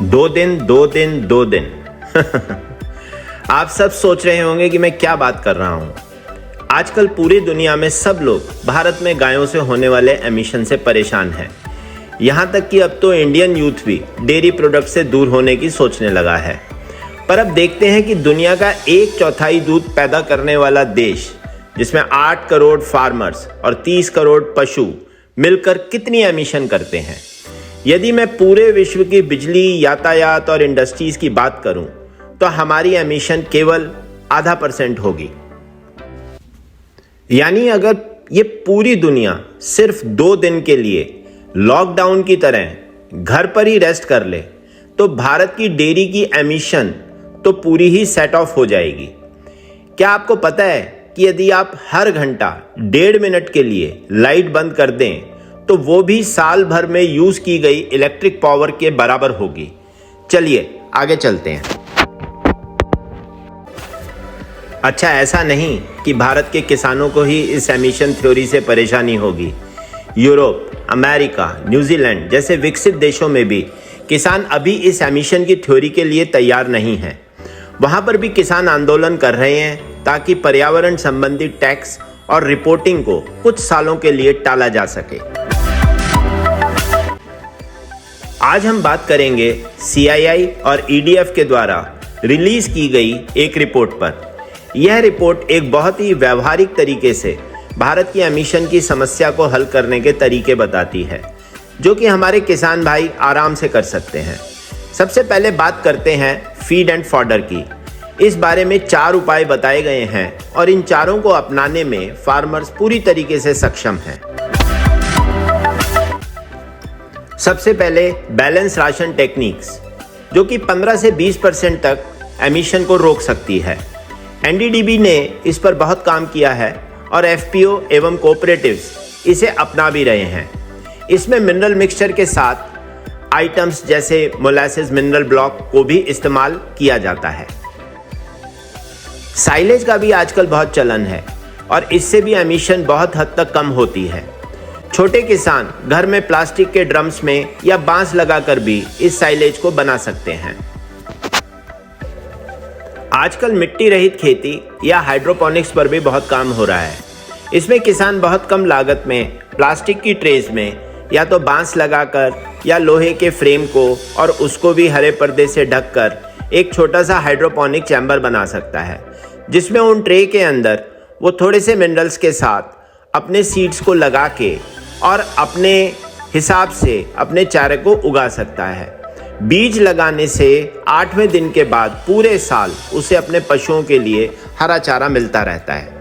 दो दिन दो दिन दो दिन आप सब सोच रहे होंगे कि मैं क्या बात कर रहा हूं। आजकल पूरी दुनिया में सब लोग भारत में गायों से होने वाले एमिशन से परेशान हैं। यहां तक कि अब तो इंडियन यूथ भी डेयरी प्रोडक्ट से दूर होने की सोचने लगा है। पर अब देखते हैं कि दुनिया का 1/4 दूध पैदा करने वाला देश, जिसमें 8 करोड़ फार्मर्स और 30 करोड़ पशु मिलकर कितनी एमिशन करते हैं। यदि मैं पूरे विश्व की बिजली, यातायात और इंडस्ट्रीज की बात करूं तो हमारी एमिशन केवल 0.5% होगी। यानी अगर ये पूरी दुनिया सिर्फ 2 दिन के लिए लॉकडाउन की तरह घर पर ही रेस्ट कर ले तो भारत की डेयरी की एमिशन तो पूरी ही सेट ऑफ हो जाएगी। क्या आपको पता है कि यदि आप हर घंटा 1.5 मिनट के लिए लाइट बंद कर दें तो वो भी साल भर में यूज की गई इलेक्ट्रिक पावर के बराबर होगी। चलिए आगे चलते हैं। अच्छा, ऐसा नहीं कि भारत के किसानों को ही इस एमिशन थ्योरी से परेशानी होगी। यूरोप, अमेरिका, न्यूजीलैंड जैसे विकसित देशों में भी किसान अभी इस एमिशन की थ्योरी के लिए तैयार नहीं है। वहां पर भी किसान आंदोलन कर रहे हैं ताकि पर्यावरण संबंधी टैक्स और रिपोर्टिंग को कुछ सालों के लिए टाला जा सके। आज हम बात करेंगे CII और EDF के द्वारा रिलीज की गई एक रिपोर्ट पर। यह रिपोर्ट एक बहुत ही व्यवहारिक तरीके से भारत की एमिशन की समस्या को हल करने के तरीके बताती है, जो कि हमारे किसान भाई आराम से कर सकते हैं। सबसे पहले बात करते हैं फीड एंड फॉडर की। इस बारे में 4 उपाय बताए गए हैं और इन चारों को अपनाने में फार्मर्स पूरी तरीके से सक्षम हैं। सबसे पहले बैलेंस राशन टेक्निक्स, जो कि 15 से 20% तक एमिशन को रोक सकती है। NDDB ने इस पर बहुत काम किया है और FPO एवं कोऑपरेटिव्स इसे अपना भी रहे हैं। इसमें मिनरल मिक्सचर के साथ आइटम्स जैसे मोलासेस मिनरल ब्लॉक को भी इस्तेमाल किया जाता है। साइलेज का भी आजकल बहुत चलन है और इससे भी एमिशन बहुत हद तक कम होती है। छोटे किसान घर में प्लास्टिक के ड्रम्स में या बांस लगाकर भी इस साइलेज को बना सकते हैं। आजकल मिट्टी रहित खेती या हाइड्रोपोनिक्स पर भी बहुत काम हो रहा है। इसमें किसान बहुत कम लागत में प्लास्टिक की ट्रेस में या तो बांस लगाकर या लोहे के फ्रेम को और उसको भी हरे पर्दे से ढककर एक छोटा सा हाइड्रोपोनिक चैम्बर बना सकता है, जिसमें उन ट्रे के अंदर वो थोड़े से मिनरल्स के साथ अपने सीड्स को लगा के और अपने हिसाब से अपने चारे को उगा सकता है। बीज लगाने से 8वें दिन के बाद पूरे साल उसे अपने पशुओं के लिए हरा चारा मिलता रहता है।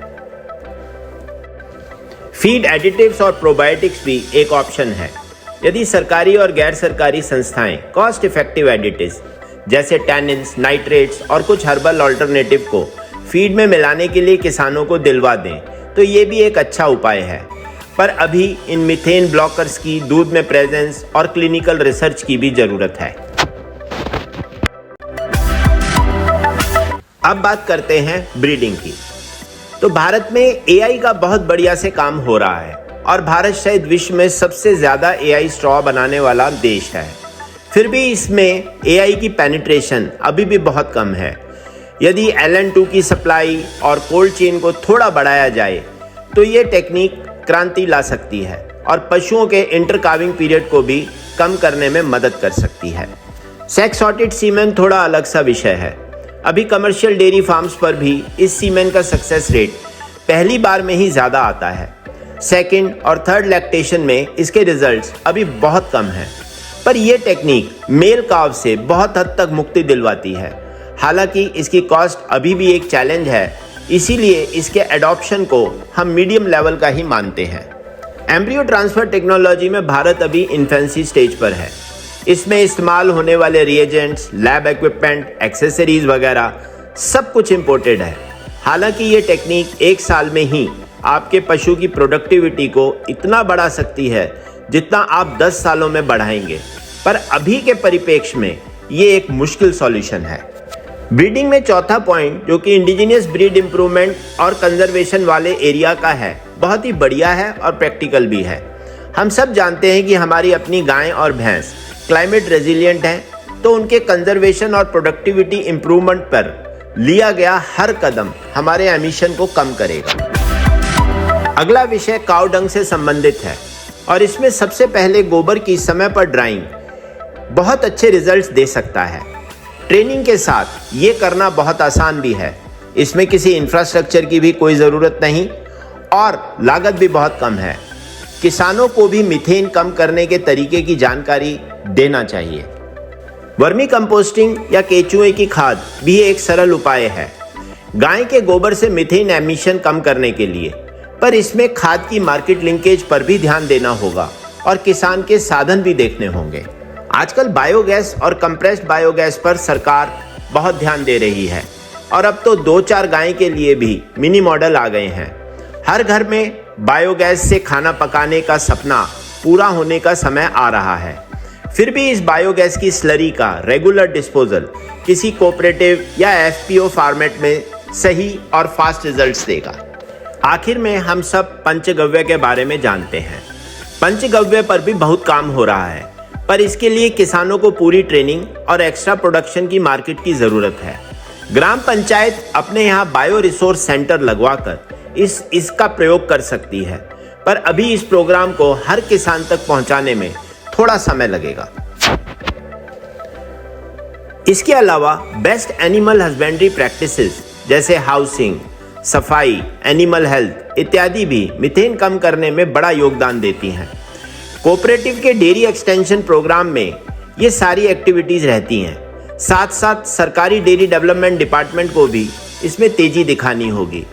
फीड एडिटिव्स और प्रोबायोटिक्स भी एक ऑप्शन है। यदि सरकारी और गैर सरकारी संस्थाएं कॉस्ट इफेक्टिव एडिटिव्स जैसे टैनिन्स, नाइट्रेट्स और कुछ हर्बल ऑल्टरनेटिव को फीड में मिलाने के लिए किसानों को दिलवा दें तो ये भी एक अच्छा उपाय है। पर अभी इन मीथेन ब्लॉकर्स की दूध में प्रेजेंस और क्लिनिकल रिसर्च की भी जरूरत है। अब बात करते हैं ब्रीडिंग की। तो भारत में AI का बहुत बढ़िया से काम हो रहा है और भारत शायद विश्व में सबसे ज्यादा AI स्ट्रॉ बनाने वाला देश है। फिर भी इसमें AI की पेनिट्रेशन अभी भी बहुत कम है। यदि LN2 की सप्लाई और कोल्ड चेन को थोड़ा बढ़ाया जाए तो ये टेक्निक क्रांति ला सकती है और पशुओं के इंटरकाविंग पीरियड को भी कम करने में मदद कर सकती है। सेक्स सॉर्टेड सीमेन थोड़ा अलग सा विषय है। अभी कमर्शियल डेयरी फार्म्स पर भी इस सीमेन का सक्सेस रेट पहली बार में ही ज़्यादा आता है। सेकंड और थर्ड लैक्टेशन में इसके रिजल्ट्स अभी बहुत कम हैं। पर यह टेक्निक मेल काव से बहुत हद तक मुक्ति दिलवाती है। हालांकि इसकी कॉस्ट अभी भी एक चैलेंज है, इसीलिए इसके एडॉप्शन को हम मीडियम लेवल का ही मानते हैं। एम्ब्रियो ट्रांसफर टेक्नोलॉजी में भारत अभी इन्फेंसी स्टेज पर है। इसमें इस्तेमाल होने वाले रिएजेंट्स, लैब इक्विपमेंट, एक्सेसरीज वगैरह सब कुछ इम्पोर्टेड है। हालांकि ये टेक्निक 1 साल में ही आपके पशु की प्रोडक्टिविटी को इतना बढ़ा सकती है जितना आप 10 सालों में बढ़ाएंगे, पर अभी के परिप्रेक्ष्य में ये एक मुश्किल सॉल्यूशन है। ब्रीडिंग में चौथा पॉइंट, जो कि इंडिजिनियस ब्रीड इंप्रूवमेंट और कंजर्वेशन वाले एरिया का है, बहुत ही बढ़िया है और प्रैक्टिकल भी है। हम सब जानते हैं कि हमारी अपनी गाय और भैंस क्लाइमेट रेजिलिएंट हैं तो उनके कंजर्वेशन और प्रोडक्टिविटी इंप्रूवमेंट पर लिया गया हर कदम हमारे एमिशन को कम करेगा। अगला विषय काऊ डंग से संबंधित है और इसमें सबसे पहले गोबर की समय पर ड्राइंग बहुत अच्छे रिजल्ट्स दे सकता है। ट्रेनिंग के साथ ये करना बहुत आसान भी है। इसमें किसी इंफ्रास्ट्रक्चर की भी कोई ज़रूरत नहीं और लागत भी बहुत कम है। किसानों को भी मीथेन कम करने के तरीके की जानकारी देना चाहिए। वर्मी कंपोस्टिंग या केचुए की खाद भी एक सरल उपाय है गाय के गोबर से मीथेन एमिशन कम करने के लिए, पर इसमें खाद की मार्केट लिंकेज पर भी ध्यान देना होगा और किसान के साधन भी देखने होंगे। आजकल बायोगैस और कंप्रेस्ड बायोगैस पर सरकार बहुत ध्यान दे रही है और अब तो 2-4 गाय के लिए भी मिनी मॉडल आ गए हैं। हर घर में बायोगैस से खाना पकाने का सपना पूरा होने का समय आ रहा है। फिर भी इस बायोगैस की स्लरी का रेगुलर डिस्पोजल किसी कोऑपरेटिव या एफपीओ फॉर्मेट में सही और फास्ट रिजल्ट्स देगा। आखिर में हम सब पंचगव्य के बारे में जानते हैं। पंचगव्य पर भी बहुत काम हो रहा है, पर इसके लिए किसानों को पूरी ट्रेनिंग और एक्स्ट्रा प्रोडक्शन की मार्केट की ज़रूरत है। ग्राम पंचायत अपने यहाँ बायो रिसोर्स सेंटर लगवाकर इसका प्रयोग कर सकती है, पर अभी इस प्रोग्राम को हर किसान तक पहुँचाने में थोड़ा समय लगेगा। इसके अलावा बेस्ट एनिमल हस्बेंड्री प्रैक्टिसेस जैसे हाउसिंग, सफाई, एनिमल हेल्थ इत्यादि भी मीथेन कम करने में बड़ा योगदान देती हैं। कोऑपरेटिव के डेयरी एक्सटेंशन प्रोग्राम में ये सारी एक्टिविटीज़ रहती हैं। साथ साथ सरकारी डेयरी डेवलपमेंट डिपार्टमेंट को भी इसमें तेजी दिखानी होगी।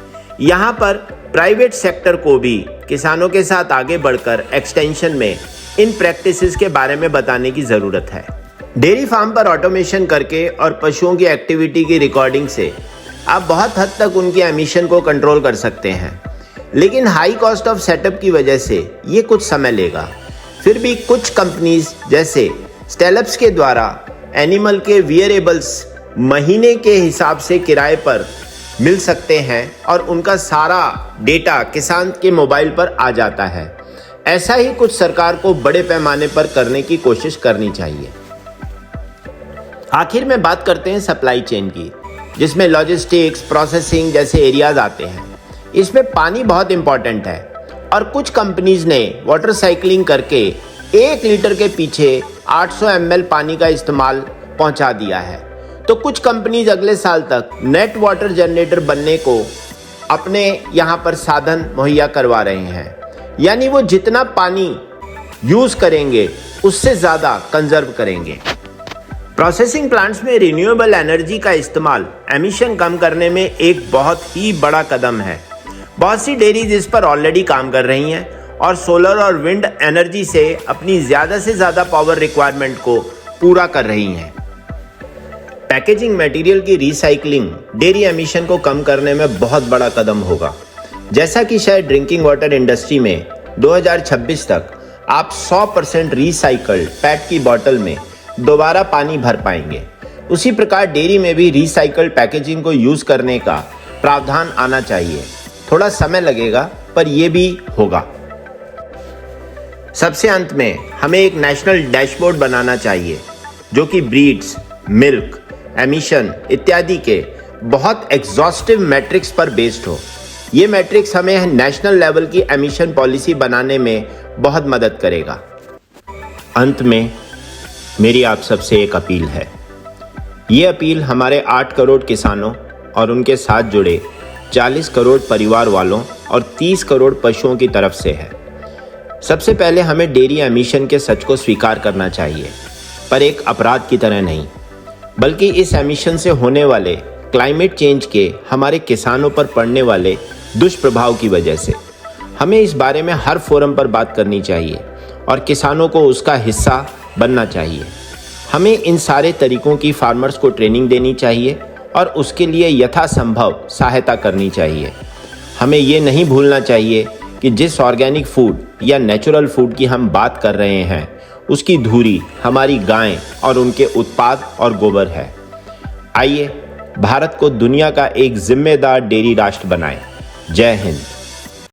यहाँ पर प्राइवेट सेक्टर को भी किसानों के साथ आगे बढ़कर एक्सटेंशन में इन प्रैक्टिसेस के बारे में बताने की ज़रूरत है। डेयरी फार्म पर ऑटोमेशन करके और पशुओं की एक्टिविटी की रिकॉर्डिंग से आप बहुत हद तक उनकी एमिशन को कंट्रोल कर सकते हैं, लेकिन हाई कॉस्ट ऑफ सेटअप की वजह से ये कुछ समय लेगा। फिर भी कुछ कंपनीज जैसे स्टेलप्स के द्वारा एनिमल के वियरेबल्स महीने के हिसाब से किराए पर मिल सकते हैं और उनका सारा डेटा किसान के मोबाइल पर आ जाता है। ऐसा ही कुछ सरकार को बड़े पैमाने पर करने की कोशिश करनी चाहिए। आखिर में बात करते हैं सप्लाई चेन की, जिसमें लॉजिस्टिक्स, प्रोसेसिंग जैसे एरियाज आते हैं। इसमें पानी बहुत इंपॉर्टेंट है और कुछ कंपनीज ने वाटर साइकिलिंग करके 1 लीटर के पीछे 800 ml पानी का इस्तेमाल पहुंचा दिया है। तो कुछ कंपनीज अगले साल तक नेट वाटर जनरेटर बनने को अपने यहाँ पर साधन मुहैया करवा रहे हैं, यानी वो जितना पानी यूज करेंगे उससे ज़्यादा कंजर्व करेंगे। प्रोसेसिंग प्लांट्स में रिन्यूएबल एनर्जी का इस्तेमाल एमिशन कम करने में एक बहुत ही बड़ा कदम है। बहुत सी डेयरीज इस पर ऑलरेडी काम कर रही हैं और सोलर और विंड एनर्जी से अपनी ज़्यादा से ज़्यादा पावर रिक्वायरमेंट को पूरा कर रही हैं। पैकेजिंग मटेरियल की रिसाइकलिंग डेयरी एमिशन को कम करने में बहुत बड़ा कदम होगा। जैसा कि शायद ड्रिंकिंग वाटर इंडस्ट्री में 2026 तक आप 100% रिसाइकल्ड पैट की बोतल में दोबारा पानी भर पाएंगे, उसी प्रकार डेयरी में भी रिसाइकल्ड पैकेजिंग को यूज़ करने का प्रावधान आना चाहिए। थोड़ा समय लगेगा, पर यह भी होगा। सबसे अंत में हमें एक नेशनल डैशबोर्ड बनाना चाहिए जो कि ब्रीड्स, मिल्क, एमिशन इत्यादि के बहुत एग्जॉस्टिव मैट्रिक्स पर बेस्ड हो। ये मैट्रिक्स हमें नेशनल लेवल की एमिशन पॉलिसी बनाने में बहुत मदद करेगा। अंत में मेरी आप सबसे एक अपील है। ये अपील हमारे 8 करोड़ किसानों और उनके साथ जुड़े 40 करोड़ परिवार वालों और 30 करोड़ पशुओं की तरफ से है। सबसे पहले हमें डेयरी एमिशन के सच को स्वीकार करना चाहिए, पर एक अपराध की तरह नहीं, बल्कि इस एमिशन से होने वाले क्लाइमेट चेंज के हमारे किसानों पर पड़ने वाले दुष्प्रभाव की वजह से। हमें इस बारे में हर फोरम पर बात करनी चाहिए और किसानों को उसका हिस्सा बनना चाहिए। हमें इन सारे तरीकों की फार्मर्स को ट्रेनिंग देनी चाहिए और उसके लिए यथासंभव सहायता करनी चाहिए। हमें ये नहीं भूलना चाहिए कि जिस ऑर्गेनिक फूड या नेचुरल फूड की हम बात कर रहे हैं, उसकी धुरी हमारी गाय और उनके उत्पाद और गोबर है। आइए भारत को दुनिया का एक जिम्मेदार डेयरी राष्ट्र बनाएं। जय हिंद।